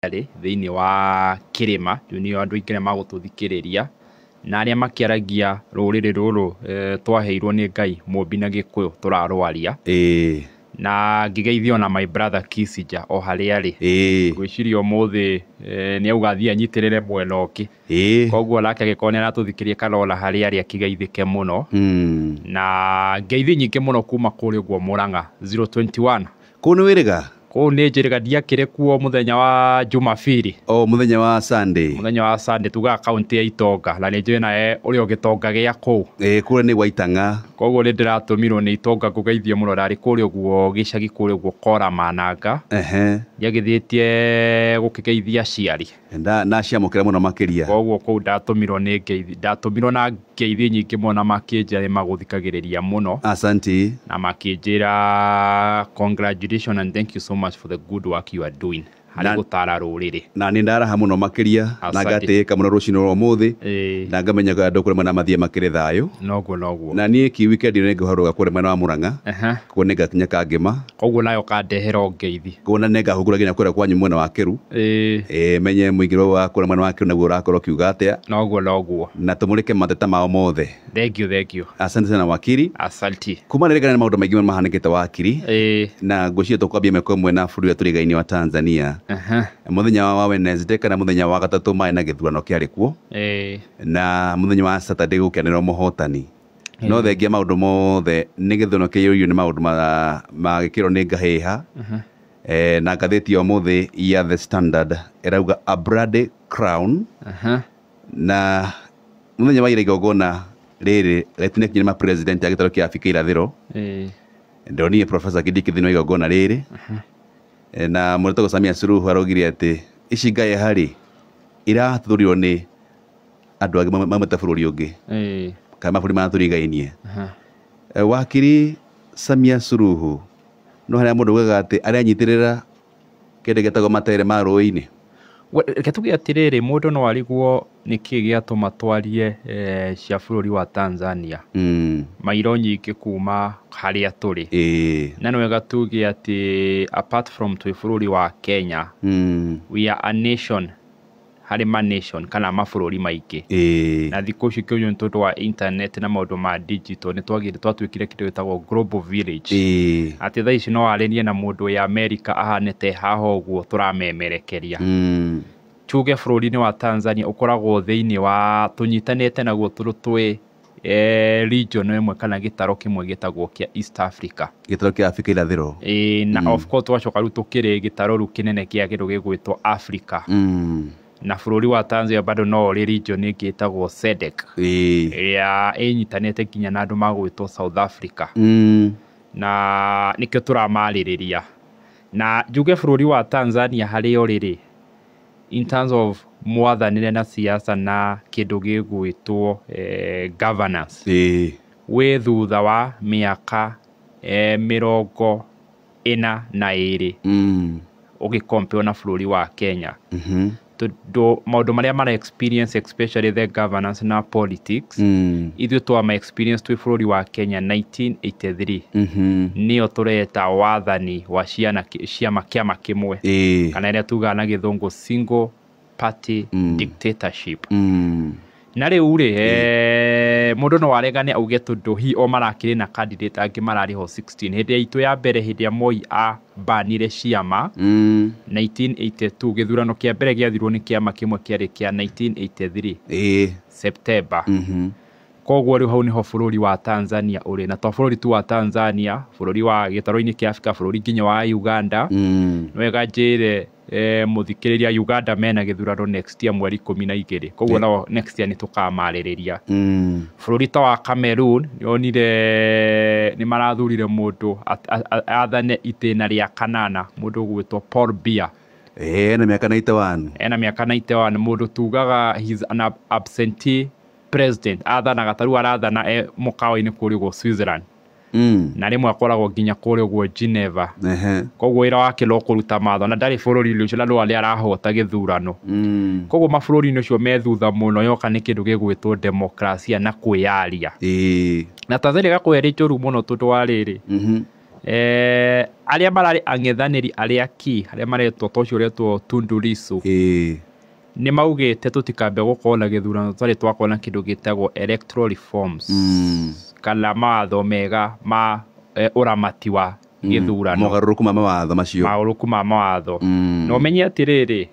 thĩinĩ wa kĩrĩma nĩo andũ aingĩ magũtũthikĩrĩria na arĩa makĩaragia rũrĩrĩ rũrũ twaheirwo nĩ Ngai mũmbi na Gĩkũyũ tũrarwaria na ngĩgeithio na my brother Kissinger o harĩa arĩ ngwĩciria ũmũthĩ nĩauga thiĩ anyitĩrĩre mwena ũngĩ koguo nake agĩkorwo nĩaratũthikĩria Karola harĩa arĩ akĩgeithĩke mũno na ngeithi nyingĩ mũno kuma kũrĩ ũguo Mũrang'a 021 kũu nĩ wĩrĩga kũu nĩ njĩrĩga ndiakĩrĩ kuo mũthenya wa Jumapili mũthenya wa Sunday tugaga kaunti ya Itonga na nĩ njũĩ nawe ũrĩ Gĩtonga gĩa kũu kũrĩa nĩ gwa Itang'a koguo nĩ ndĩratũmirwo nĩ Itonga ngũgeithie mũno ndarĩ kũrĩa ũguo gĩcagi kũrĩa ũguo Koramananga ndiagĩthĩtie gũkĩgeithia aciari na ciamũkĩra mũno makĩria koguo kũu ndatũmirwo nĩ ngeithi ndatũmirwo na ngeithi nyingĩ mũno na makĩnjĩra magũthikagĩrĩria mũno asante na makĩnjĩra congratulations and thank you so much for the good work you are doing harĩ gũtara rũrĩrĩ na nĩ ndaraha mũno makĩria na ngatĩĩka mũno rũcinĩ rwa ũmũthĩ na ngamenya andũ kũrĩ mwena mathiĩ makĩrĩ thayũ noguo na niĩ ki weekend nĩ ngũharũrũka kũrĩ mwena wa Mũrang'a kuo nĩ ngakinya Kangĩma koguo nayo kandehera ngeithi kuona nĩ ngahungura nginya kũrĩa kwanyu mwena wa Kĩru menye mũingĩro wa kũrĩa mwena wa Kĩru naguo ũrakorwo kiuga atĩa noguo na tũmũrĩke mateta mao mothe thank you asante sana wakiri asante kuma nĩrĩgana nĩ maũndũ maingĩ mahanĩkĩte wakiri na ngwĩciria tũkwambia meko mwena bũrũri ũrĩa tũrĩgaine wa Tanzania mũthenya wa Wednesday kana mũthenya wa gatatũ maĩ na gĩthurano kĩarĩ kuo na mũthenya wa Saturday gũkĩanĩrwo mũhotani no thengia maũndũ mothe nĩ gĩthurano kĩiyũrio nĩ maũndũ magĩkĩrwo nĩ ngahĩha na ngathĩti ya ũmũthĩ ya The Standard ĩrauga a bloody crown na mũthenya wa ira igongona rĩrĩ rĩtinĩkinyire ma president ya gĩtarũ kĩa Afrika irathĩro ndonire Professor Kĩndiki thĩinĩ wa igongona rĩrĩ na Mũrutani Samia Suluhu araugire atĩ ici ngaĩ harĩ irathũrirwo nĩ andũ angĩ maumĩte bũrũri ũngĩ kana mabũrũri maratũrigainie wakiri Samia Suluhu no harĩa mũndũ augaga atĩ aranyitĩrĩra kĩndũ gĩtagwo matere ma rũĩ-inĩ reke tuge atĩrĩrĩ mũndũ no arigwo nĩkĩ gĩatũma twarie cia bũrũri wa Tanzania mairo nyingĩ kuma harĩa tũrĩ na nĩ wega tuge atĩ apart from twĩ bũrũri wa Kenya we are a nation harĩ ma nation kana mabũrũri maingĩ na thikũ ici kĩũnyũ nĩ tondũ wa internet na maũndũ ma digital nĩ twatuĩkire kĩndũ gĩtagwo global village atĩ thaa ici no warĩrie na mũndũ wĩ America ahanĩte haha ũguo tũramemerekeria tuge bũrũri-inĩ wa Tanzania ũkoragwo thĩinĩ wa tũnyitanĩte naguo twĩ region ĩmwe kana gĩtarũ kĩmwe gĩtagwo kĩa East Africa gĩtarũ kĩa Afrika irathĩro na of course twacoka rĩu tũkĩrĩ gĩtarũ rĩu kĩnene kĩa kĩndũ gĩgwĩtwo Africa na bũrũri wa Tanzania bado no ũrĩ region ĩngĩ ĩtagwo SADC ĩrĩa ĩnyitanĩte nginya na andũ magwĩtwo South Africa na nĩkĩo tũramarĩrĩria na njuge bũrũri wa Tanzania harĩa ũrĩ in terms of mwathanĩre na siasa na kĩndũ gĩgwĩtwo governance wĩ thutha wa mĩaka 42 ũgĩkompeo na bũrũri wa Kenya maũndũ marĩa mara experience especially the governance na politics ithuĩ twama experience twĩ bũrũri wa Kenya 1983 nĩyo tũreta wathani wa ciama kĩama kĩmwe kana ĩrĩa tugaga na gĩthũngũ single party dictatorship na rĩu rĩ mũndũ no aregane auge tondũ hi o marakĩrĩ na candidate angĩ mararĩ ho 16 hĩndĩ ya itũ ya mbere hĩndĩ ya Moi banire ciama 1982 gĩthurano kĩa mbere gĩathirwo nĩ kĩama kĩmwe kĩarĩ kĩa 1983 September koguo rĩu hau nĩho bũrũri wa Tanzania ũrĩ na to bũrũri tu wa Tanzania bũrũri wa gĩtarũ-inĩ kĩa Afrika bũrũri nginya wa Uganda nwega njĩre mũthikĩrĩria Uganda mena gĩthurano next year mweri 12 koguo nao next year nĩ tũkamarĩrĩria bũrũri ta wa Cameroon yonire nĩ marathurire mũndũ athane itĩna rĩa kanana mũndũ ũgwĩtwo Paul Biya ena mĩaka 91 mũndũ tugaga he's an absentee president athanaga tarũ arathana mũkawa-inĩ kũrĩ gwo Switzerland na rĩmwe akoragwo nginya kũrĩ gwo Geneva koguo wĩra wake no kũruta matho na ndarĩ bũrũri-inĩ ũcio na no arĩa arahota gĩthurano koguo mabũrũri-inĩ ũcio me thutha mũno yoka nĩ kĩndũ gĩgwĩtwo demokrasia na kwĩyaria na Tanzania gakũhe rĩnjũru mũno tondũ wa rĩrĩ Aria marari ang'ethanĩri aria ki aria maretwo tocio retwo Tundu Lissu nĩ maugĩte tũtikambe gũkorwo na gĩthurano tũtarĩ twakorwo na kĩndũ gĩtagwo electoral reforms kana mawatho mega ma ũramati wa gĩthurano mogarũrũku ma mawatho macio maũrũku ma mawatho no menye atĩrĩrĩ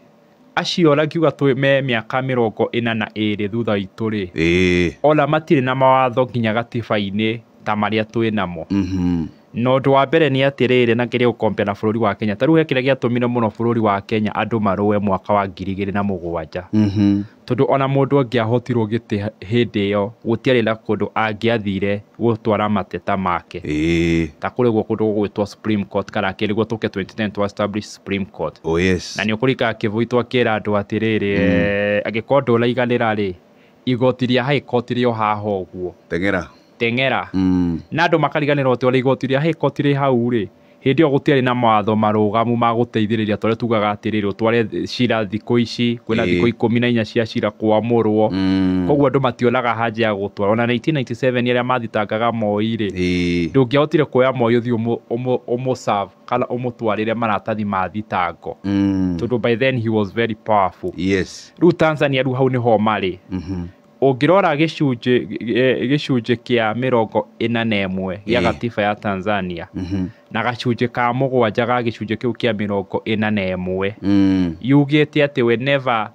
acio rakiuga me mĩaka 42 thutha witũ rĩ ona matirĩ na mawatho nginya gatiba-inĩ ta marĩa twĩ namo no ũndũ wa mbere nĩ atĩrĩrĩ na kĩrĩa gũkompea na bũrũri wa Kenya tarĩu he kĩrĩa gĩatũmire mũno bũrũri wa Kenya andũ marũe mwaka wa 2007 tondũ ona mũndũ angĩahotirwo gĩtĩ hĩndĩ ĩyo gũtiarĩ na kũndũ angĩathire gũtwara mateta make ta kũrĩ kũndũ gwĩtwo Supreme Court kana kĩrĩguo tũke 2010 to establish Supreme Court na nĩ ũkũrika kĩvũi twakĩra andũ atĩrĩrĩ angĩkorwo ndũraiganĩra rĩ igoti rĩa High Court rĩo haha ũguo teng'era na andũ makariganĩrwo atĩ ũrĩa igoti rĩa High Court rĩ hau rĩ hĩndĩ ĩyo gũtiarĩ na mawatho marũgamu ma gũteithĩrĩria tũrĩa tugaga atĩrĩrĩ ũtware cira thikũ ici kwĩna thikũ 14 cia cira kwamũrwo koguo andũ mationaga haja ya gũtwara ona 1997 arĩa mathitangaga Moi rĩ ndũngĩahotire kuoya Moi ũthiĩ ũmũserve kana ũmũtwarĩre maratathi ma thitango tondũ by then he was very powerful rĩu Tanzania rĩu hau nĩho marĩ ũngĩrora gĩcunjĩ kĩa 41 gĩa gatiba ya Tanzania na gacunjĩ ka 7 ga gĩcunjĩ kĩu kĩa 41 yugĩte atĩ whenever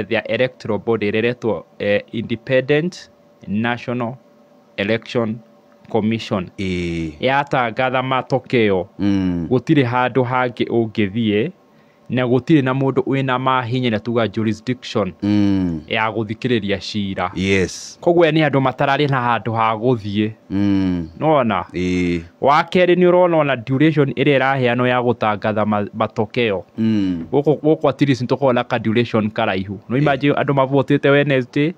the electoral body reretwo Independent National Election Commission yatangatha matokeo gũtirĩ handũ hangĩ ũngĩthiĩ na gũtirĩ na mũndũ wĩna mahinya na tuga jurisdiction ya gũthikĩrĩria cira koguo nĩ andũ matararĩ na handũ ha gũthiĩ nona wa kerĩ nĩ ũrona ona duration ĩrĩa ĩraheanwo ya gũtangatha matokeo gũkũ at least nĩtũkoragwo na ka duration karaihu no imagine andũ mavotĩte Wednesday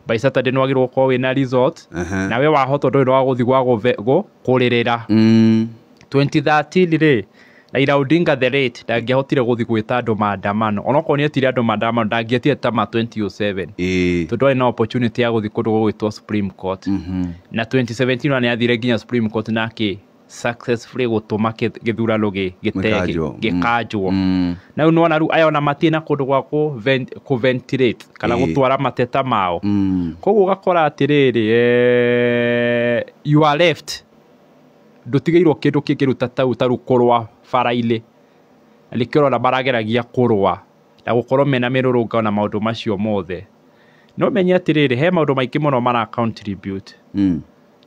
by Saturday nĩ wagĩrĩirwo gũkorwo wĩna result na we wahota ndũrĩ no wagũthiĩ kũrĩrĩra 2013 rĩ Raila Odinga the late ndangĩahotire gũthiĩ gwĩta andũ maandamano onokorwo nĩ etire andũ maandamano ndangĩetire ta ma 2007 tondũ arĩ na opportunity ya gũthiĩ kũndũ gwĩtwo Supreme Court na 2017 nĩ athire nginya Supreme Court na successfully gũtũma gĩthurano gĩkanjwo na rĩu nĩwona rĩu aya ona matirĩ na kũndũ gwa kũ-ventilate kana gũtwara mateta mao koguo ũgakora atĩrĩrĩ you are left ndũtigĩirwo kĩndũ kĩngĩruta tarũ kũrũa bara-inĩ nĩkĩo ona marageragia kũrũa na gũkorwo mena mĩrũrũngano na maũndũ macio mothe no menye atĩrĩrĩ he maũndũ maingĩ mũno mara contribute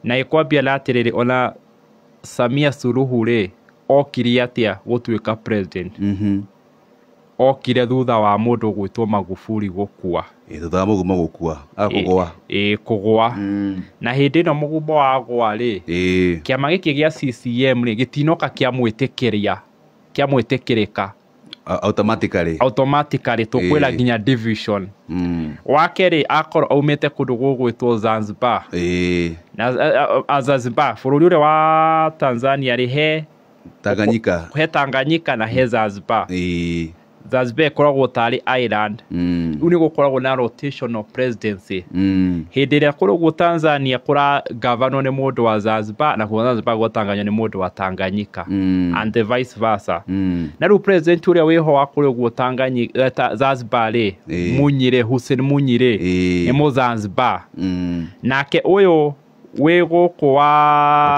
na ĩkwambia na atĩrĩrĩ ona Samia Suluhu rĩ okire atĩa gũtuĩka president okire thutha wa mũndũ gwĩtwo Magufuli gũkua thutha wa Mũgumo gũkua kũgũa na hĩndĩ ĩno Mũgumo wagũa rĩ kĩama gĩkĩ gĩa CCM rĩ gĩtinoka kĩamwĩtĩkĩrĩka automatically tũkwĩra nginya division wa kerĩ akorwo aumĩte kũndũ gwĩtwo Zanzibar na Zanzibar bũrũri ũrĩa wa Tanzania rĩ he Tanganyika na he Zanzibar Zanzibar ĩkoragwo tarĩ island rĩu nĩ gũkoragwo na rotational presidency hĩndĩ ĩrĩa kũrũgwo Tanzania kũra-gavanwo nĩ mũndũ wa Zanzibar na kũrũgwo Zanzibar gũtanganywo nĩ mũndũ wa Tanganyika and the vice versa na rĩu president ũrĩa wĩho wa kũrũgwo Zanzibar rĩ Hussein Mwinyi rĩ nĩ Mũzanzibar nake ũyũ wĩ gũkũ wa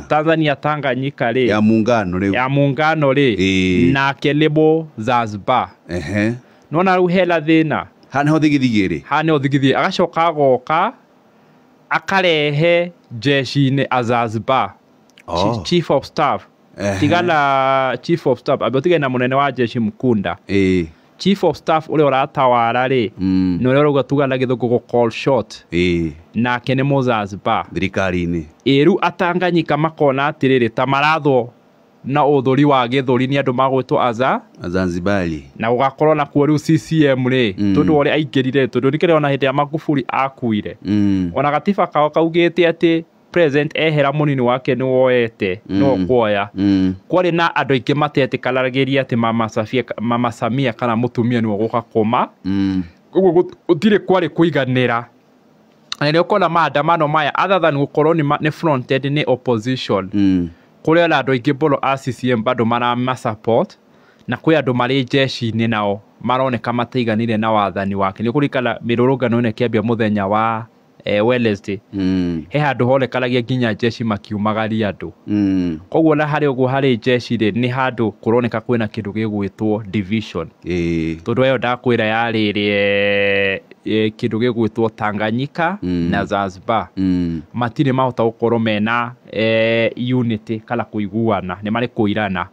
Tanzania Tanganyika rĩ ya muungano rĩ nake nĩ Zanzibar nona rĩu hena thĩna hana ũthigithie agacoka agoka akarehe jeshi-inĩ a Zanzibar chief of staff tigana chief of staff abĩotigana na mũnene wa jeshi Mkunda chief of staff ũrĩa ũratawara rĩ na ũrĩa ũrauga tuga na gĩthũngũ call shot nake nĩ Mũzanzibar thirikari-inĩ rĩu Atanganyika makona atĩrĩrĩ ta marathwo na ũthũri wa gĩthũri nĩ andũ magwĩtwo Zanzibari na ũgakorwo na kuo rĩu CCM rĩ tondũ ũrĩa aingĩrire tondũ nĩkĩrĩ ona hĩndĩ ya Magufuli akuire ona gatiba kao kaugĩte atĩ president ehera mũnini wake nĩ woete no kuoya kwarĩ na andũ aingĩ matetĩkanagĩria atĩ mama Samia kana mũtumia nĩwe gũka koma ũguo gũtirĩ kwarĩ kũiganĩra na nĩ ũkona maandamano maya other than gũkorwo nĩ fronted nĩ opposition kuri ala andũ aingĩ bolo a CCM bado marama support na kwĩ andũ marĩ jeshi-inĩ nao maroneka mataiganire na wathani wake nĩ kũrikana mĩrũrũngano ĩno ĩkĩambia mũthenya wa Wednesday he handũ honekanagia nginya jeshi makiumagaria andũ koguo na harĩ ũguo harĩ jeshi rĩ nĩ handũ kũroneka kwĩna kĩndũ gĩgwĩtwo division tondũ ĩyo ndakwĩra yarĩrĩ kĩndũ gĩgwĩtwo Tanganyika na Zanzibar matirĩ mahota gũkorwo mena unity kana kũiguana nĩ marĩ kũirana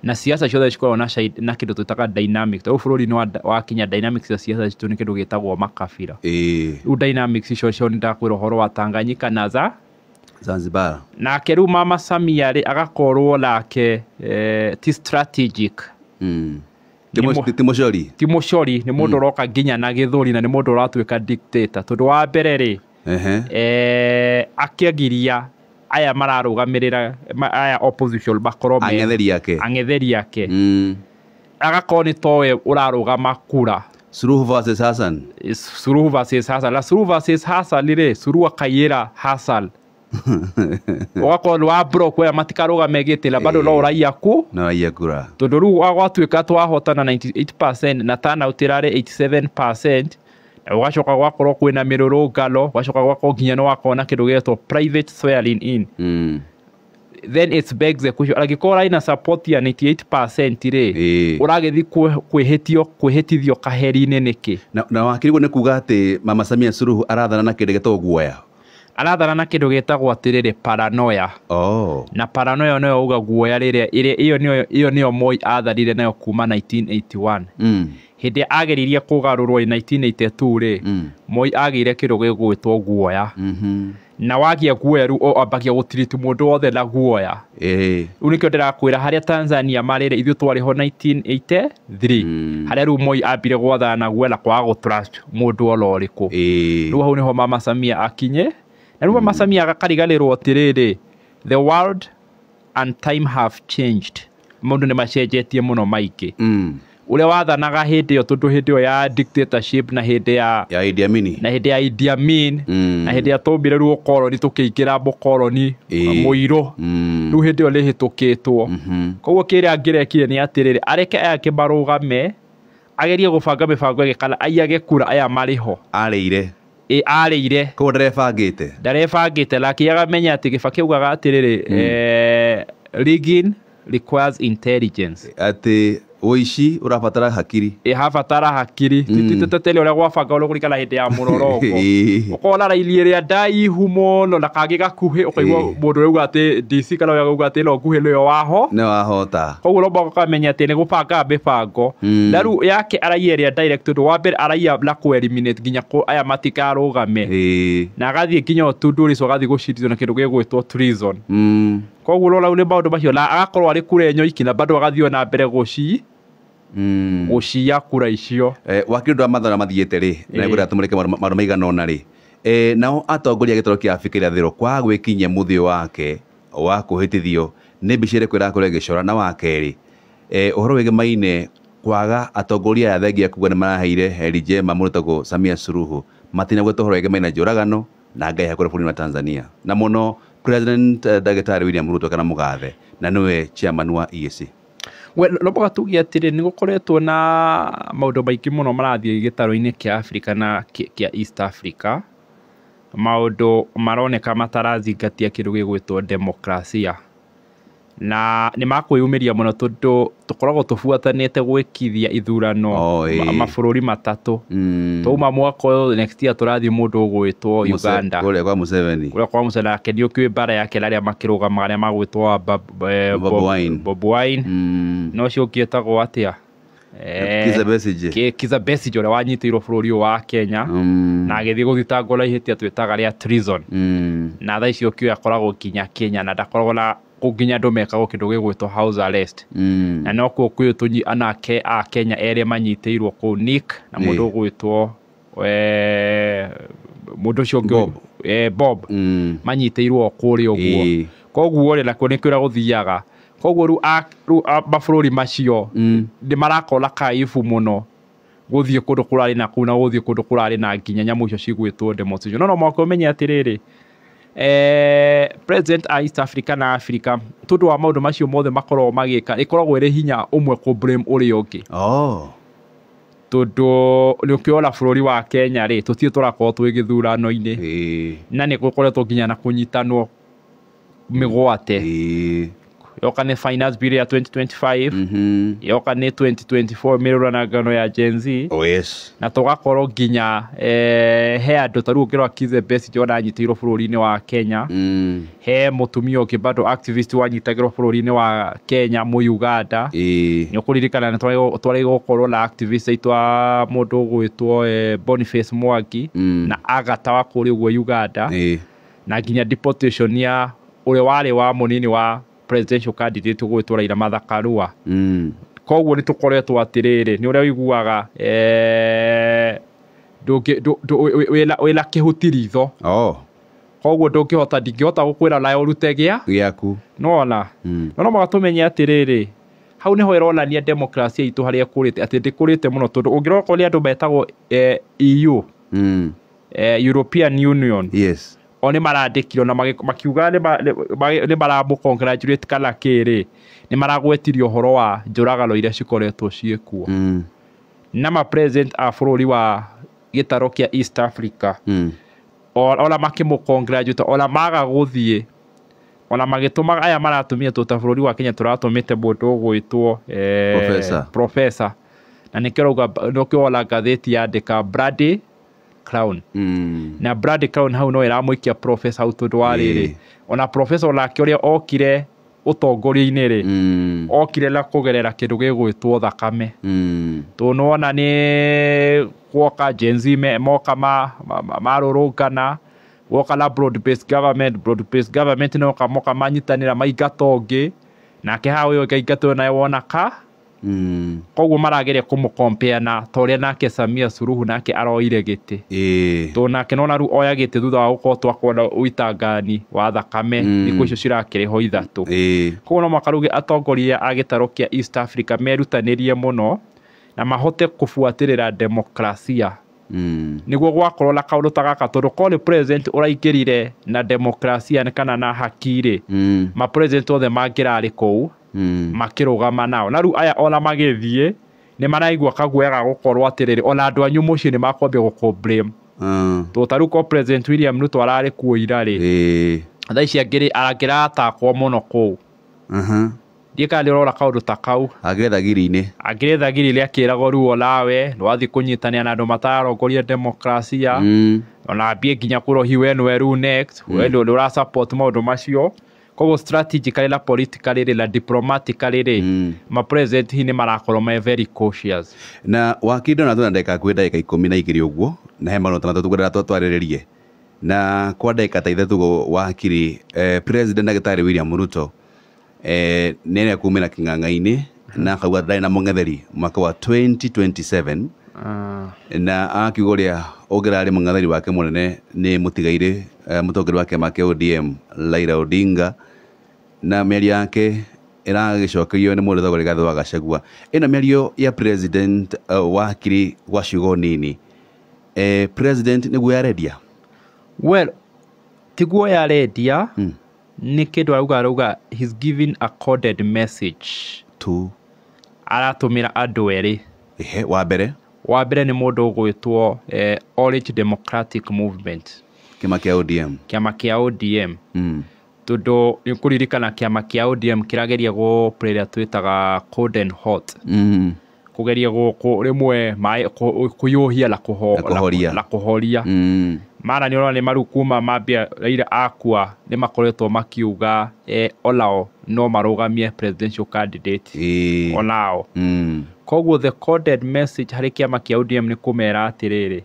na siasa ciothe cikoragwo na kĩndũ twĩtaga dynamics tondũ bũrũri-inĩ wa Kenya dynamics cia siasa citũ nĩ kĩndũ gĩtagwo makabira rĩu dynamics icio nĩ ndakwĩra ũhoro wa Tanganyika na Zanzibar nake rĩu Mama Samia rĩ agakorwo nake ti strategic ti mũcori nĩ mũndũ ũroka nginya na gĩthũri na nĩ mũndũ ũratuĩka dictator tondũ wa mbere rĩ akĩagiria aya mararũgamĩrĩra aya opposition bakorwo ang'etheri yake agakorwo nĩ towe ũrarũgama kura Suluhu versus Hassan na Suluhu versus Hassan rĩ Suluhu akaiyĩra Hassan ugakorwo wa block we matikarũgame gĩtĩla bado no raia ku na raia kura tondũ rĩu gwatuĩka twahotana 98% na turnout ĩrarĩ 87% ugacoka gwakorwo kwĩna mĩrũrũngano ugacoka gwakorwo nginya no wakorwo na kĩndũ gĩtagwo private swearing in then it's begs the question angĩkorwo ina support ya 98% rĩ ũragĩthi kwĩhĩtithio kaheri-inĩ nĩkĩ na wakirigwo nĩ kuga atĩ Mama Samia Suluhu arathana na kĩndũ gĩtagwo guoya arathana na kĩndũ gĩtagwo atĩrĩrĩ paranoia na paranoia nĩyo uga guoya rĩrĩa ĩyo nĩyo Moi atharire nayo kuma 1981 hĩndĩ ageririe kũgarũrwo 1982 rĩ Moi agĩire kĩndũ gĩgwĩtwo guoya na wagia guoya rĩu ambagia gũtiriti mũndũ wothe na guoya rĩu nĩkĩo ndĩrakwĩra harĩa Tanzania marĩre ithuĩ twarĩho 1983 harĩa rĩu Moi ambire gwathana na guoya na kwaga gũtrust mũndũ o ũrĩkũ rĩu hau nĩho Mama Samia akinye na rĩu Mama Samia agakariganĩrwo atĩrĩrĩ the world and time have changed mũndũ nĩ macenjetie mũno maingĩ ũrĩa wathanaga hĩndĩ ĩyo tondũ hĩndĩ ĩyo ya dictatorship na hĩndĩ ya Idi Amin na hĩndĩ ya tũmbire rĩu ũkoroni tũkĩingĩra mũkoroni mũirũ rĩu hĩndĩ ĩyo rĩhĩtũkĩtwo koguo kĩrĩa angĩrekire nĩ atĩrĩrĩ areke aya kĩmarũgame agerie gũbanga mĩbango ĩngĩ kana aiyage kura aya marĩho arĩire koguo ndarebangĩte laki agamenya atĩ gĩba kĩugaga atĩrĩrĩ rigging requires intelligence atĩ Oishi urabatara hakiri habatara hakiri tititete ũrĩa gwabanga ũrĩa kũrikana hĩndĩ ya mũroroko ũkona raini ĩrĩa ndaihu mũno na kangĩ gakuhĩ ũkaigua mũndũ rĩuga atĩ DC kana ũrĩa gauga atĩ no nguhĩ nĩyo wahota koguo no ũkamenya atĩ nĩ gũbanga mĩbango na rĩu yake araia ĩrĩa direct tondũ wa mbere araia na kũ-eliminate nginya aya matikarũgame na agathiĩ nginya Tundu agathiĩ gũcirithio na kĩndũ gĩgwĩtwo treason koguo rora nĩ maũndũ macio na agakorwo arĩ kura nyoiki na bado agathiĩ na mbere gũcia kura icio wakiri ndwa mathara mathiĩte rĩ na ngũrĩa tũmũrĩke maũndũ maigana ũna rĩ nao atongoria gĩtaro kĩa Afrika irathĩro kwa gwĩkinyia mũthia wake wa kũhĩtithio nĩ mbica ĩrĩkũ ĩrakorwo ĩgĩcora na wa kerĩ ũhoro wĩgiĩ Maina kwaga atongoria aya thengia kuga nĩ maraheire heri njema mũndũ tagwo Samia Suluhu matinagweta ũhoro wĩgiĩ Maina njũragano na ngai hakũrĩ bũrũri wa Tanzania na mũno President Ndagĩtarĩ William Ruto kana mũgathe na nĩwe chairman wa EAC no boga tugi atĩrĩ nĩ gũkoretwo na maũndũ maingĩ mũno marathiĩ gĩtaro-inĩ kĩa Africa na kĩa East Africa maũndũ maroneka matarazingatia kĩndũ gĩgwĩtwo demokrasia na nĩ makwĩyumĩria mũno tondũ tũkoragwo tũbuatanĩte gwĩkithia ithurano mabũrũri matatũ twauma mwaka ũyũ next year tũrathiĩ mũndũ ũgwĩtwo Uganda kũrĩa kwa Museveni nake nĩ ũkĩũĩ mbara yake arĩa makĩrũgama arĩa magwĩtwo Bobi Wine no ũcio ũngĩtagwo atĩa Kizza Besigye ũrĩa wanyitĩirwo bũrũri ũyũ wa Kenya na agĩthiĩ gũthitangwo na ihĩtia twĩtaga rĩa treason na thaa icio ũkĩũĩ akoragwo nginya Kenya na ndakoragwo na nginya andũ mekagwo kĩndũ gĩgwĩtwo house arrest na no kũo tũnyi anake a Kenya erĩ manyitĩirwo kũu Nick na mũndũ ũgwĩtwo mũndũ ũcio ũngĩ Bob manyitĩirwo kũrĩa ũguo koguo rĩ nakuo nĩkĩo gũthiaga koguo rĩu mabũrũri macio nĩ marakona kaibu mũno gũthiĩ kũndũ kũrarĩ na kũu na gũthiĩ kũndũ kũrarĩ na nginya nyamũ icio cigwĩtwo demonstration no mwaka ũmenye atĩrĩrĩ president a East Africa na Africa tundu wa maundu macio mothe makorwo magika ikoragwo iri hinya umwe ku blame uri ungi tundu ni ukiona bururi wa Kenya ri tutie turakorwo twi githurano-ini na ni gukoretwo nginya na kunyitanwo migwate yoka ni finance bill ya 2025 yoka ni 2024 miruranaano ya Gen Z na tugakorwo nginya he andu taru ukirwa kize best jona nyitirwo bururi-ini wa Kenya he mutumia ungi bado activist wanyitagirwo bururi-ini wa Kenya mu Uganda ni ukuririkana na twari gukorwo na activist aitwa mundu gwitwo Boniface Mwangi na agata wa kuri uguo Uganda na nginya deportation ya uri wari wa munini wa presidential candidate gwitwo Raila Mathakarua koguo ni tukoretwo atiriri ni uria wiguaga wila kihutiritho koguo ndingihota gukwira nayo urute giaku nona no magatumenye atiriri hau niho ironania demokrasia itu haria kurite ati ndikurite muno tondu ungiroko ni andu betagwo EU European Union oni marandikiro na makiuga ni maramu congratulate kana kiri ni maragwetirio horo wa njuragano iria cikoretwo ciekuo na ma president a bururi wa gitaro kia East Africa ona makimu congratulate ona maga guthie ona magituma aya maratumia tuta bururi wa Kenya turatumite mundu gwitwo professor na nikirauga nokiola gatheti yandika Brady Crown na Brady Crown hau no iramuikia professor utundu wariri ona professor lake uria okire utongoria-ini ri okire la kugerera kindu gigwitwo thakame tunona ni gwoka Gen Z moka marurungana gwoka na broad based government no kamoka manyitanira maigatongi nake hau yo gaigatwo na wona ka koguo marageria kumucompare na toria nake Samia Suluhu nake aroire giti to nake nona ru oya giti thutha wa gukorwo twakwona uitangani wa thakame iko icio cirakiriho ithatu koguo no makaruge atongoria a gitaro kia East Africa merutanirie muno na mahote kufuatirira demokrasia niguo gwakorwo na kaundu ta gaka tondu ko president uraingirire na demokrasia kana na hakiri ma president othe mangirari kou makirugama nao na ru aya ona magithie ni maraigwa kagwega gukorwo atiriri ona andu anyu muci ni makwambia gukomblame to taru ko president William Ruto arari kuira ri thaici angira atakwo muno kou ndika ndirora kaundu ta kau agiretha giri akiragwo ruo nawe ndwathi kunyitania na andu matarongoria demokrasia ona ambie nginya kurohi wenwe ru next wendo ura support maundu macio koguo strategically na politically na diplomatically ma president hini marakorwo me very cautious na wakindo na ndeka kwenda ndeka 12 uguo na he maundu tugurira twarirerie na kwa ndeka ta ithatu wakiri president Daktari William Ruto nene kumena king'ang'a-ini na kauga ndari na mung'etheri mwaka wa 2027 na akiugoria ogirari mung'etheri wake munene ni mutigaire mutongeri wake make ODM Raila Odinga na mĩario yake iragicokerio ni mundu thogori Rigathi wa Gachagua ino mĩario ya president wakiri gwa ciugo nini president niguo yaredia well tiguo yaredia ni kindu arauga he's giving a coded message to aratumira andu eri wa mbere ni mundu gwitwo Orange Democratic Movement kiama kia ODM tondu ni kuririkana kiama kia ODM kirageria go player twitaga cold and hot kugeria go rimwe mai kuyuhia la kuhoria mara ni ona ni marukuma mambia Raila akua ni makoretwo makiuga olao no marugamie presidential candidate onao koguo the coded message hari kiama kia ODM ni kumera atiriri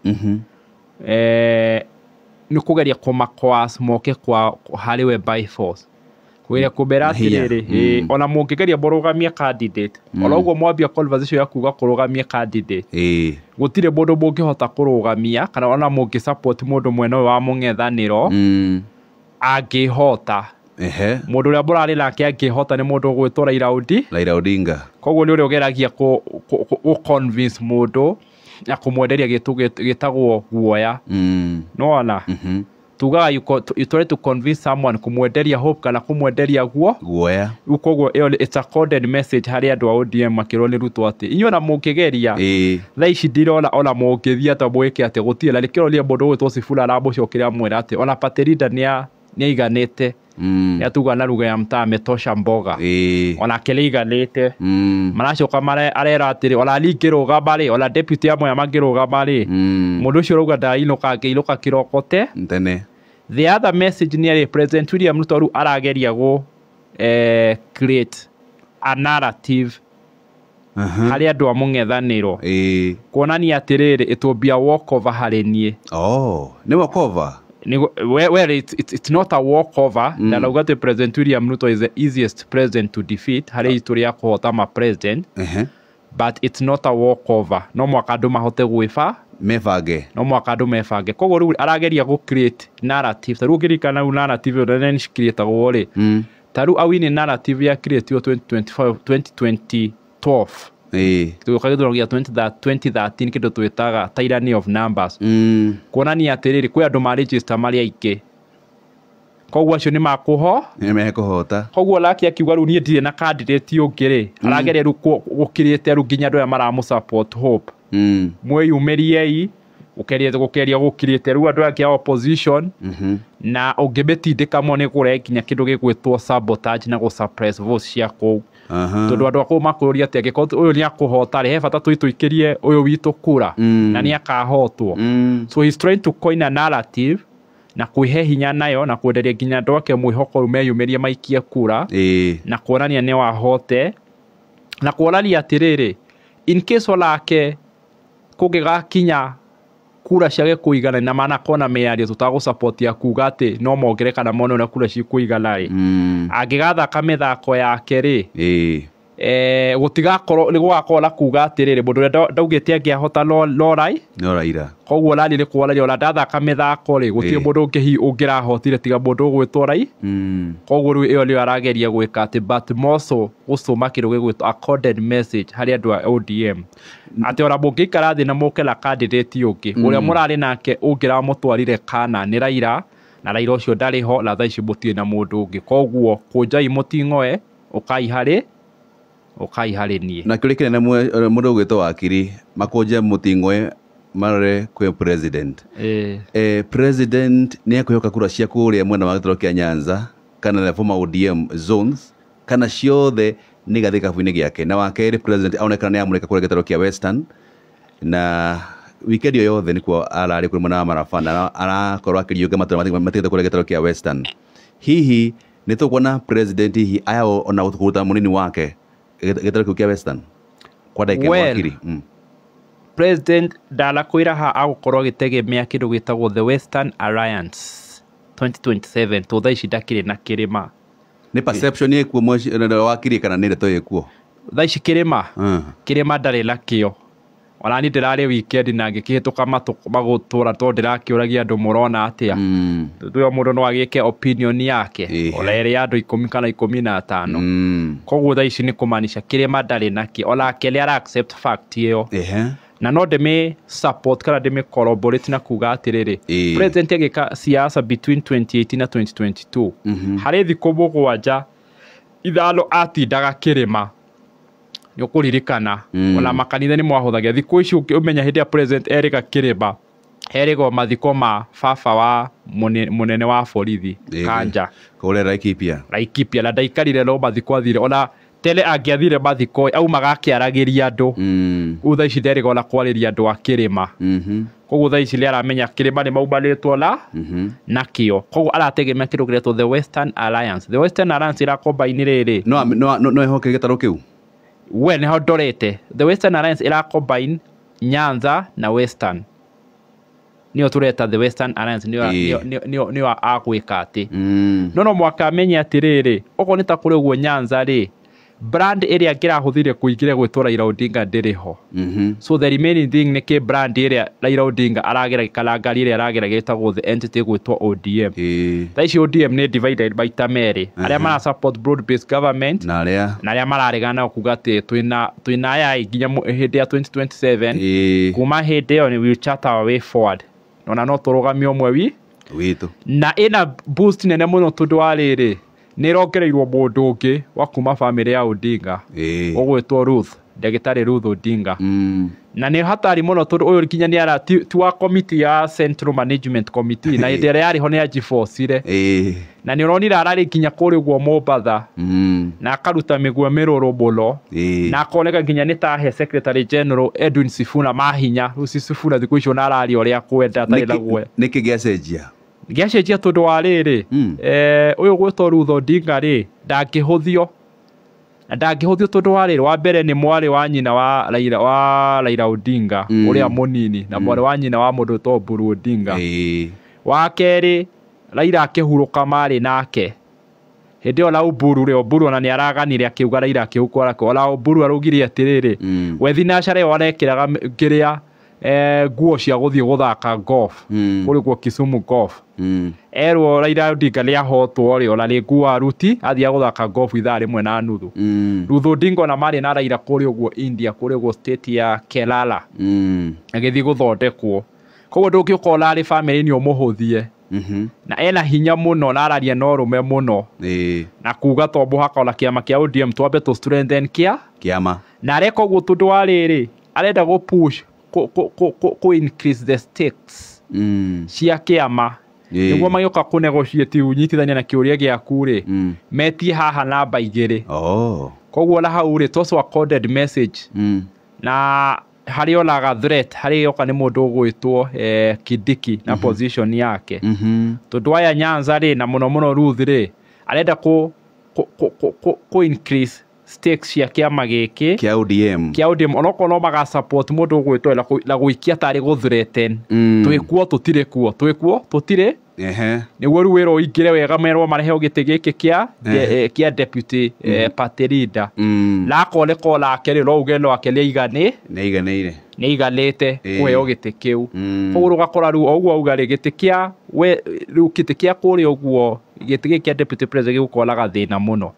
ni kugeria kumakwa smoke kwa hariwe by force kugeria kubera atiriri ona mungigeria borugamia candidate ologuo mwambia conversation ya kuga kurugamia candidate gutire mundu mungihota kurugamia kana ona mungi support mundu mwene wa mung'ethaniro angihota mundu uria burari nake angihota ni mundu gwitwo Raila Odinga koguo ni uria ugeragia ku convince mundu na kumwenderia gitu gitagwo guoya no ona tugaga you try to convince someone kumwenderia hope kana kumwenderia guoya ukoguo it's a coded message hari andu a ODM makirwo ni Ruto ati inyuo na mungigeria thaa ici ndirona ona mungithia ta mwike ati gutire na nikiro mundu gwitwo Sifuna aramucokeria mwera ati ona Paterida ni aiganite yatuga na ruga ya mtaa ametosha mboga ona kile iganite maracoka arera atiri ona lingiruga bari ona deputy amwe magiruga bari mundu ucio ruga ndainuka kirokote ntene. The other message near President William Ruto arageria go create a narrative hari andu a mung'ethaniro kuonania atiriri it will be a walkover hari nie. Ni walkover. Well, it's not a walkover. Na lauga te President William Ruto is the easiest president to defeat hari history ya kuhota ma president. But it's not a walkover. No mwaka andu mahote gwifa mefange. No mwaka andu mefange. Koguo riu arageria go create narrative. Taru ngirikana u narrative ro ni create go ri. Taru awini narrative ya create 2012 tukagithuragia 2013 kindu twitaga tyranny of numbers kuonania atiriri kwi andu ma register mari aike koguo acio ni mekuhota koguo laki akiuga ru nie ndire na candidate ungiri arageria ru gukirite ru nginya andu maramu support hope mweyumeriei gukeria gukirite ru andu ake opposition na ungimetindika mo ni kure nginya kindu gigwitwo sabotage na go suppress votes cia kou tondu andu akuu makuria ati angiko uyu ni akuhota ri he bata tuikirie uyu witu kura na ni akahotwo. So he's trying to coin a narrative na kuihe hinya nayo na kwenderia nginya andu ake mwihoko meyumerie maikie kura na kuonania ni wahote na kuonania atiriri in case olake kugigakinya kura ciage kuigana na mana kona mearia tutago support ya kuga ati no mogere kana mono na kura ci kuigana ri agigatha kamethako yake ri gutigakorwo ni gwakorwo kuga atiriri mundu ndaugite angiahota no raira koguo rani ni kuonaria ona ndathaka methako ri gutire mundu ungirahotire tiga mundu gwitwo rai koguo riu iyo ni arageria gwika ati but moso gusuma kindu gigwitwo a coded message hari andu a ODM ati ora mungikara thi na mukela candidate ungi uria murari nake ungira mutwarire kana ni Raila na Raila ucio ndari ho na thaici mutie na mundu ungi koguo kunjai mutingoe ukai hari nie na kirikire na mundu gwitwo wakiri makunje mutingwe mare kwe president president ni akuyoka kura cia kuria mwena wa gitoro kia Nyanza kana na former ODM zones kana ciothe ni gathika bwini giake na wakeri president aonekana ni amureka kura gitoro kia Western na weekend yo yothe nikuo arari kuri mwana marafana arakorwa akiriuga matigite kura gitoro kia Western hihi ni tukuona president hihi aya ona utukuruta munini wake gitoro kia Western kwa daike wakiri President Dala Koiraha agukorwo gitegemea kindu gitagwo the Western Alliance 2027 to thaici ndakire na kirima ni perception yekuo mwaci wakiri kana ni reto yekuo thaici kirima ndari lakio ona ni ndirari weekend na ngikihituka magutura to ndirakiuragia andu murona atia tuyo mundu no agike opinion yake ola eri andu 10 kana 15 koguo thaici ni kumanisha kirima ndari naki ola kele ara accept fact iyo na no deme support kana deme corroborate na kuga atiriri president agika siasa between 2018 na 2022 hari thiko mugwanja ithalo atindaga kirima yokuririkana ona makanitha ni mwahuthagia thiko ici umenya hindi ya president erika kirima herigo mathiko ma baba wa munene wa borithi Kanja kule Laikipia na ndaikarire no mathiko athire ona tele angiathire mathiko au magakiaragiria andu utha ici nderigo na kwariria andu akirima koguo tha ici ni aramenya kirima ni maumanitwo nakio koguo arategemea kindu kiretwo the Western Alliance ira combine riri no ehoke gitaro kiu we ni ho ndorete the Western Alliance ira combine Nyanza na Western niyo tureta the Western Alliance niyo agwika ati no mwaka amenya atiriri oko ni ta kuri guo Nyanza ri brand area ngirahuthire kuingira gwitwa Raila Odinga ndiriho so the remaining thing ni ke brand area Raila Odinga aragera kana ngari area aragera getagwo the entity gwitwa ODM thaici ODM ni divided by tameri aria mara support broad based government na aria mararegana kuga ati twina aya nginya hindi ya 2027 kuma hindi yo ni we chart our way forward nona no turugamio mwe Witũ. Na ĩna boost nene mũno tondũ wa rĩrĩ nĩ ĩrongereirwo mũndũ ũngĩ wa kuma famĩlĩ ya Odinga ũgwĩtwo Ruth, ndagĩtarĩ Ruth Odinga. Na nĩ hatari mũno tondũ ũyũ kinya nĩ ara ti wa committee ya Central Management Committee na hĩndĩ ĩrĩa yarĩho nĩ ajibocire. Na nĩ ũronire ararĩ kinya kũrĩ ũguo Mombatha na akaruta mĩguĩ mĩrũrũ mũno na akoneka nginya nĩ tahe Secretary General Edwin Sifuna mahinya. Rĩu Sifuna thikũ icio na araria ũrĩa kwenda atarĩ na guoya. Nĩkĩ gĩacenjia tondũ wa rĩrĩ ũyũ gwĩtwo Ruth Odinga rĩ ndangĩhũthio. Na ndangĩhũthio tondũ wa rĩrĩ wa mbere nĩ mwarĩ wa nyina wa Raila Odinga ũrĩa mũnini na mwarĩ wa nyina wa mũndũ wĩtwo Oburu Odinga. Wa kerĩ Raila akĩhurũka marĩ nake hĩndĩ ĩyo na Oburu ona nĩ araganire akiuga Raila akĩhukũra ona Oburu araugire atĩrĩrĩ we thinacara ĩyo arekĩraga kĩrĩa nguo cia gũthiĩ gũthaka golf kũrĩ guo Kisumu golf. Erwo Raila Odinga nĩ ahotwo rĩ ona nĩ nguo aruti athiĩ gũthaka golf ithaa rĩmwe na nuthu. Ruth Odinga ona marĩ na Raila kũrĩ ũguo India kũrĩ ũguo state ya Kerala agĩthiĩ gũthondekwo. Koguo ndũngĩũka ona arĩ famĩlĩ-inĩ ũmũhũthie. Na ena hinya mũno na araria na ũrũme mũno na kuga to mũhaka ona kĩama kĩa ODM twambe tũ strengthen kĩama. Na areka ũguo tondũ wa rĩrĩ arenda gũ push ko increase the stakes cia kĩama nĩguo magĩũka kũ negotiate unyitithania na kĩũria gĩaku rĩ metie haha namba igĩrĩ. Koguo na hau rĩ toss a coded message na harĩ onaga threat harĩ yoka nĩ mũndũ ũgwĩtwo Kidiki na position yake tondũ aya Nyanza rĩ na mũno Ruth rĩ arenda ko increase stakes cia kĩama gĩkĩ kĩa ODM onokorwo no maga support mũndũ ũgwĩtwo na gũikia tarĩ gũ threaten twĩkuo tũtirĩ kuo twĩkuo tũtirĩ nĩguo rĩu wĩra ũingĩre wega merwo mareheo gĩtĩ gĩkĩ kĩa deputy party leader na akoneka onake rĩ no uge no ake nĩ aiganĩte kũheo gĩtĩ kĩu. Koguo ũgakora rĩu ũguo auga rĩ gĩtĩ kĩa kũrĩa ũguo gĩtĩ gĩkĩ kĩa deputy president gĩgũkorwo gathĩna mũno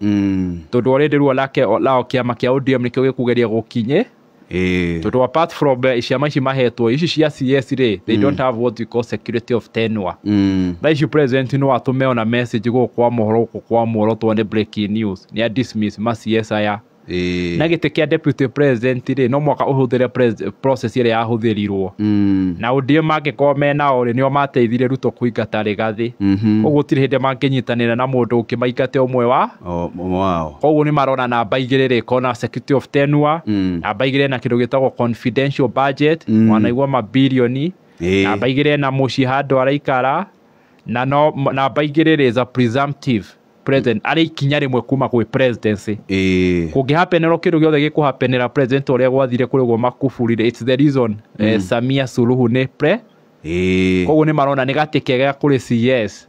tondũ already rĩu onake lao kĩama kĩa ODM nĩkĩo gĩkugeria gũkinye. Tondũ apart from ciama ici mahetwo ici cia CS rĩ they don't have what we call security of tenure. Thaa ici president no atũme ona message gũkwa mohoro kwa mohoro tuone breaking news nĩ a dismiss ma CS aya. Na gĩtĩ kĩa deputy president rĩ no mwaka ũhũthĩre process ĩrĩa yahũthĩrirwo na ODM angĩkorwo menao rĩ nĩo mateithire Ruto kũingata Rigathi. Koguo gũtirĩ hĩndĩ mangĩnyitanĩra na mũndũ ũngĩ maingate ũmwe wao. Koguo nĩ marona namba igĩrĩ rĩ kona security of tenure namba igĩrĩ na kĩndũ gĩtagwo confidential budget wanaigua mabilioni namba igĩrĩ na mũciĩ handũ araikara na namba igĩrĩ rĩ is a presumptive president ari ikinya rimwe kuma kwĩ presidency kũngĩhapenera kĩndũ gĩothe gĩkũhapenera president ũrĩa gwathire kũrĩ guo Makufuri. It's the reason Samia Suluhu nĩ koguo nĩ marona nĩ gatĩ kega kũrĩ CS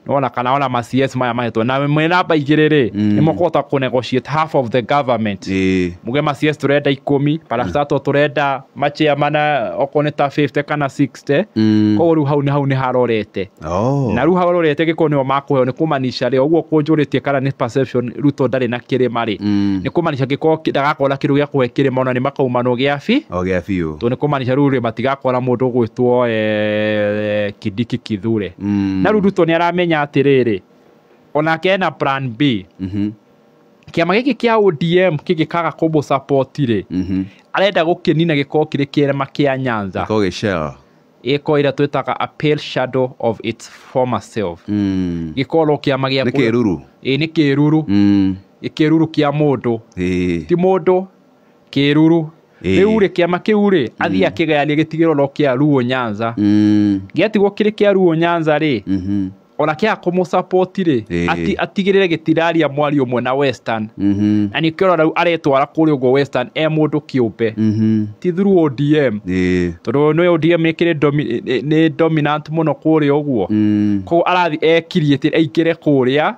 nona kana ona ma CS maya mahetwo na namba igĩrĩ rĩ nĩ mũkũhota kũ negotiate half of the government. Muge ma CS turenda 10 parastato turenda machiamana okorwo nĩ ta 50 kana 60. Koguo rĩu hau nĩ harorete na rĩu harorete gĩkorwo nĩo makũheo nĩ kũmanisha rĩ ũguo kũnjũrĩtie kana nĩ perception Ruto ndarĩ na kĩrĩma rĩ nĩ kũmanisha gĩkorwo ndagakorwo kĩndũ gĩa kũhe kĩrĩma ona nĩ makaumano gĩa biũ to nĩ kũmanisha rĩu rĩ matigakora mũndũ ũgwĩtwo Kidiki Kithure. Na Ruto nĩ aramenya atĩrĩrĩ onake ena plan B. Kĩama gĩkĩ kĩa ODM kĩgĩkaga kũmũ support rĩ arenda gũkĩnina gĩkorwo kĩrĩ kĩrema kĩa Nyanza ĩko ĩrĩa twĩtaga a pale shadow of its former self. Gĩkorwo kĩama gĩa nĩ kĩruru kĩa mũndũ ti mũndũ kĩruru. Rĩu rĩ kĩama kĩu rĩ athiĩ akĩgayania gĩtigĩrwo no kĩa Luo Nyanza gĩatigwo kĩrĩ kĩa Luo Nyanza rĩ ona kĩa kũmũ support rĩ atigĩrĩre gĩtiraria mwari ũmwe na Western na nĩkĩo rĩu aretwara kũrĩ ũguo Western mũndũ kĩũmbe ti through ODM tondũ no ODM nĩ dominant mũno kũrĩ ũguo. Koguo arathi ekirie aikĩre kũrĩa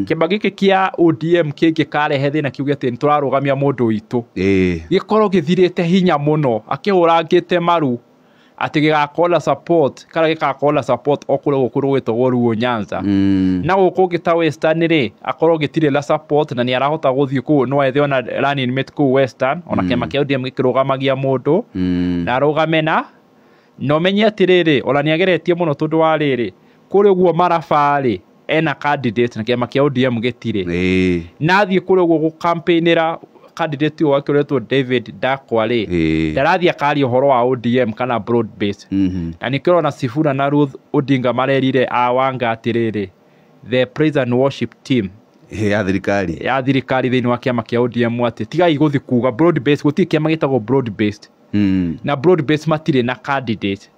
kĩama gĩkĩ kĩa ODM kĩngĩkarehe thĩna kiuge atĩ nĩtũrarũgamia mũndũ witũ gĩkorwo gĩthirĩte hinya mũno akĩhũrangĩte maru atĩ gĩgakorwo support kana gĩgakorwo support okũrĩ gwĩtagwo Luo Nyanza na gũkũ gĩta Western rĩ akorwo gĩtirĩ la support na nĩ arahota gũthiĩ kũu no ethe ona running mate kũu Western ona kĩama kĩa ODM gĩkĩrũgamagia mũndũ na arũgame na no menye atĩrĩrĩ ona nĩ ageretie mũno tondũ wa rĩrĩ kuri guo marabari ena candidate na kiama kia ODM gitire na thie kuri guo gucampaignera candidate wake uretwo David Dakwa ndarathie akari uhoro wa ODM kana broad base na nikirona Sifuna na Ruth Odinga marerire awanga atiriri the praise and worship team ya thirikari thini wa kiama kia ODM ati tigai guthi kuga broad base guti kiama gitagwo broad based na broad base matire na candidate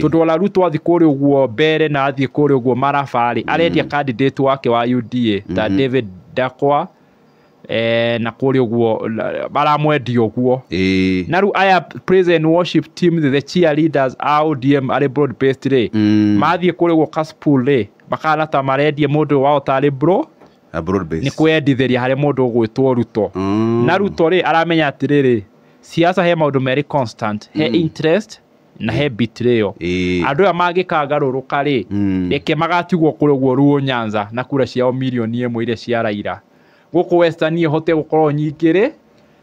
tondu wala Ruto athi kuri uguo mbere na athi kuri uguo marabari arendia candidate wake wa UDA ta David Dakwa na kuri uguo baramwendia uguo na ru aya praise and worship team the cheerleaders ODM are broad based mathi kuri uguo Kaspool bakana ta marendia mundu wao tari broad base ni kwendithĩria harĩ mũndũ ũgwĩtwo Ruto na Ruto aramenya atirĩrĩ siasa he maũndũ merĩ constant he interest na he betrayal andũ aya mangĩkangarũrũka reke magatigwo kũrĩ guo Luo Nyanza na kura ciao milioni 1 iria cia Raila gũkũ Western ihote gũkorwo nyingĩ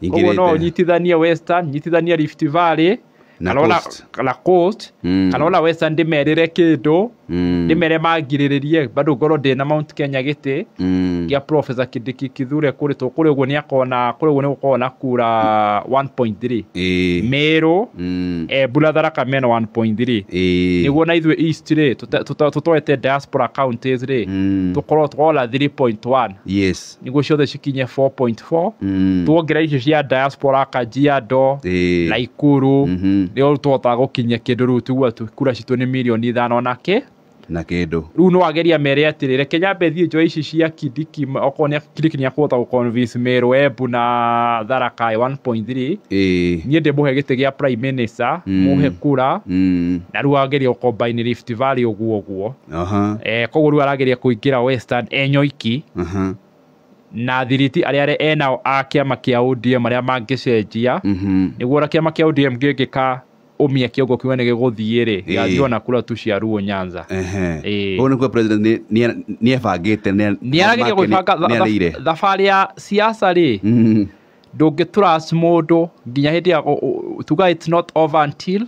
koguo no nyitithanie Western nyitithanie Rift Valley na coast kana ona Western ndimerire kindu ndimere magiriririe bado ngoro ndina Mount Kenya giti ya Professor Kidiki Kithure kuri to kuri uguo ni akona kuri uguo ni gukona kura 1.3 Meru Buladhara Kameno 1.3 niguo na ithwe East tutoete diaspora counties tukorwo twola 3.1 yes niguo ciothe cikinye 4.4 tuongerera icio cia diaspora Kajiado Laikuru ndio tuota gukinya kindu ru tugwa kura citu ni milioni 5 na kindu ru no ageria mere atirire Kenya bethi jo ici cia Kidiki okonia Kidiki ni akota ku convince Meru Embu na Tharaka 1.3 nie ndemuhe gite gia prime minister muhe kura na ru ageria combine Rift Valley uguo koguo ru arageria kuingira Western enyoiki na thiriti aria ena akiama kia ODM aria mangicenjia niguo kiama kia ODM gigika umia kiongo kiwa ne giguthie yathio na kura tu cia Luo Nyanza ono kwa president ni ebangite ni arageria guibanga thabari ya siasa ndungitrust mundu nginya hindi ya tuga it's not over until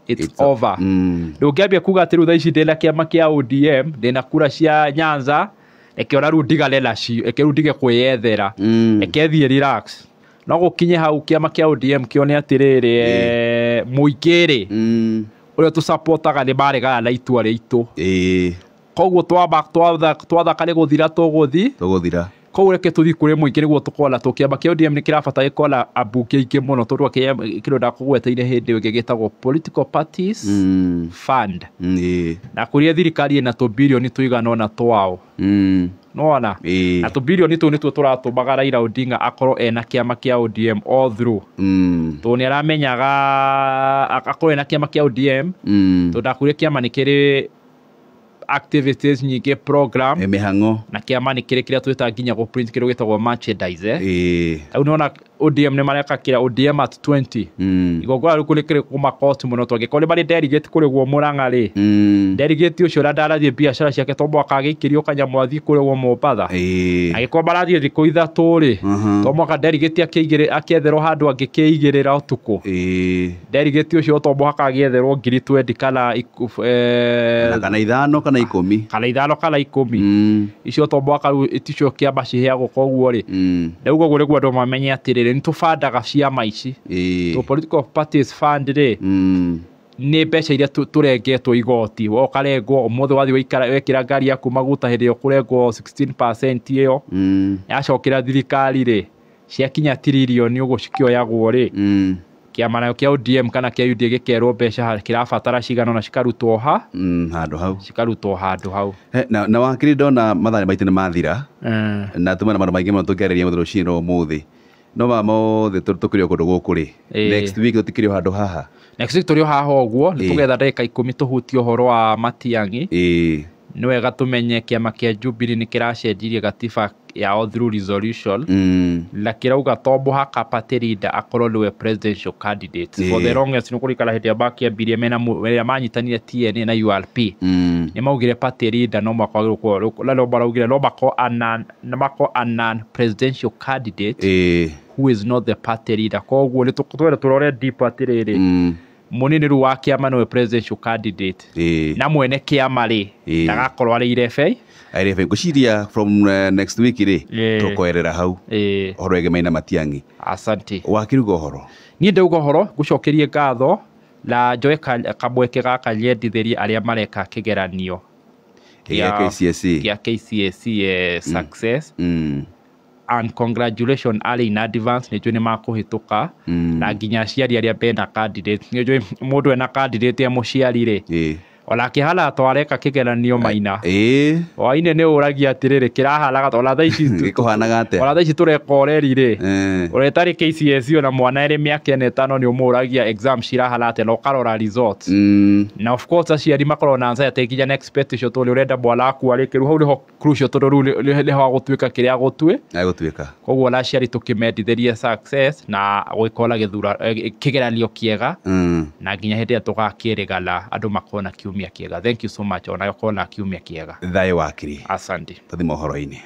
it's over ndungiambia kuga ati ru tha ici ndina kiama kia ODM ndina kura cia Nyanza eke ona ru ndigalela cio eke ru ndige kwiyethera eke thie relax no gukinye hau kiama kia ODM kione atiriri muingiri uria tu supportaga ni marega na itua ritu koguo twathaka ni guthira tuguthira koguo reke tuthi kuri muingiri guo tukola tukiamba kia ODM ni kirabata gikola abunge ingi muno tondu kironda kugweteire hindi ingi gitagwo political parties fund na kuria thirikari ina tu bilioni tuigana ona twao nona na tu bilioni tu nitu turatumaga Raila Odinga akorwo ena kiama kia ODM all through to ni aramenyaga akorwo ena kiama kia ODM to ndakuria kiama ni kiri activities nyingi program mihango na kiama ni kiri kiria twita nginya go print kiro gitagwo merchandise au nona ODM ni mareka kira ODM at 20 igogwa rukuri kiri kuma cost muno twange kole bari delegate kuri guo Murang'a delegate ucio radarathie biashara ciake tombo akagikirio kanyamwathi kuri guo Mombatha agikwa barathie thiku ithatu tombo ka delegate akietherwo handu angikigirira utuku delegate ucio tombo akagietherwo 2020 kana ithano kana 10 icio tombo akaru iticio kia baciheagwo koguo rĩu guo gure gwa ndo mamenye atiriri nitufandaga ciama ici to political parties fund ni mbeca iria turengetwo igoti wokarengwo umuthe wathi wekira ngari yaku maguta hindi yo kurengwo 16% iyo yacokera thirikari ciakinya trilioni ugucikioyagwo kiama nayo kia ODM kana kia UDA gikerwo mbeca kirabatara cigana na cikarutwo handu hau na wakiri ndona mathani maitũ nĩ mathira na tumana maũndũ maingĩ mũno tũngĩarĩria mũthenya ũcio ũmũthĩ no mothe tũkĩrĩ kũndũ gũkũ next week tũtikĩrĩ handũ haha next week tũrĩ haha ũguo nĩ tũgetha ndagĩka 10 tũhutie ũhoro wa Matiang'i nĩ wega tumenye kiama kia Jubilee nĩ kĩracenjirie gatiba ya all through resolution la kirauga tombo haka paterida akorwo niwe presidential candidate for the longest nukurikala hindi abakia biria mena manyitanire TNA na URP ni maugire paterida no makwagirwo ko la baraugire no bako anan presidential candidate who is not the party leader koguo ni tukutwera turore deep atiriri muniniru wa kiama no presidential candidate na mwene kiama ri ndagakorwo ari irefe airefe ngũciria from next week ri tukoerera hau horo ege Maina Matiang'i. Asante wakiruga horo ni ndauga horo gucokerie ngatho la njoe kamweke gaka nyendithĩrie arĩa mareka kĩgeranio gĩa KCSE success and congratulations ali in advance nĩnjũĩ nĩ makũhĩtũka na nginya aciari arĩa bena candidate nĩnjũĩ mũndũ ena candidate ya mũciari rĩ ona kĩhala twareka kĩgeranio Maina waine nĩ ũragia atĩrĩrĩ kĩrahalaga ona thaa ici gĩkũhanaga atĩa ona thaa ici tũreka ũreri rĩ ũretarĩ KCSE ona mwana ĩrĩ mĩaka 5 nĩ ũmũragia exam cirahala atĩa na ũkarora results na of course aciari makorwo na anxiety nginya na expectation tũrĩ ũrenda mwana waku arĩ kĩru hau nĩho crucial tondũ rĩu nĩho gũtuĩka kĩrĩa agũtuĩka koguo ona aciari tũkĩmendithĩrie success na gwĩkora gĩthura kĩgeranio kĩega na nginya hĩndĩ ĩrĩa tũgakĩrĩgana andũ makona kiumia kiega. Thank you so much ona yokona kiumia kiega. Thayũ wakiri. Asante. Tathi mohoro-inĩ.